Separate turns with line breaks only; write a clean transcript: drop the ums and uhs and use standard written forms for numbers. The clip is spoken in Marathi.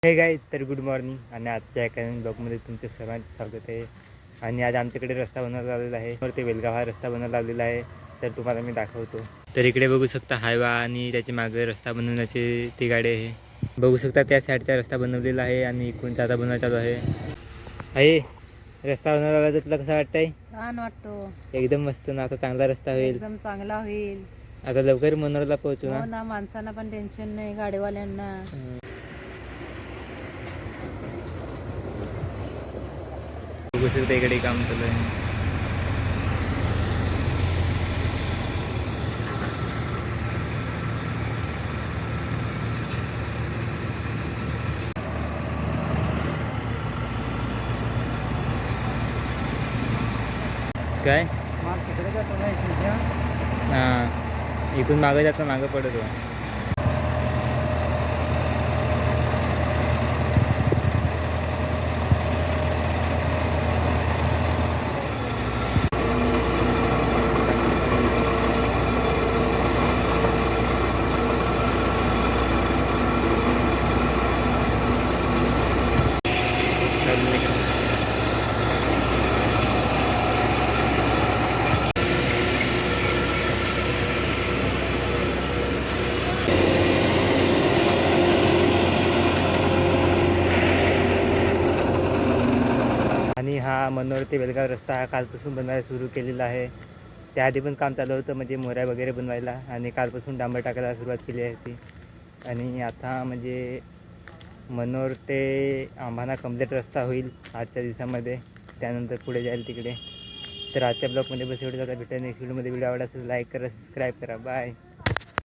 हे गाय तर गुड मॉर्निंग आणि आजच्या एका ब्लॉगमध्ये तुमचे सर्वांचे स्वागत आहे. आणि आज आमच्याकडे रस्ता बनवला लावलेला आहे, तर ते वेलगाव हा रस्ता बनवला लावलेला आहे, तर तुम्हाला मी दाखवतो. तर इकडे बघू शकता हायवा आणि त्याची मागे रस्ता बनवण्याची ती गाडी आहे. बघू शकता त्या साईडचा रस्ता बनवलेला आहे आणि इकडून आता बनवायला चालू आहे. रस्ता बनवला तर तुला कसं वाटतंय?
छान वाटतो
एकदम मस्त ना. आता चांगला रस्ता होईल,
एकदम चांगला होईल.
आता लवकर मनोरला पोहोचू
हो ना, माणसांना पण टेन्शन नाही, गाडीवाल्यांना.
बघू शकता इकडे काम चालू आहे. काय हां, इकडून मागं जाता मागं पडत हो. आणि हा मनोर ते बेलगाव रस्ता हा कालपासून बनवायला सुरू केलेला आहे. त्याआधी पण काम चालू होतं, म्हणजे मोऱ्या वगैरे बनवायला, आणि कालपासून डांबर टाकायला सुरुवात केली आहे ती. आणि आता म्हणजे मनोर ते आम्हाला कम्प्लीट रस्ता होईल आजच्या दिवसामध्ये, त्यानंतर पुढे जाईल तिकडे. तर आजच्या ब्लॉगमध्ये बस एवढं. जाता भेटेल नेक्स्ट व्हिडिओमध्ये. व्हिडिओ आवडला असेल लाईक करा, सबस्क्राईब करा. बाय.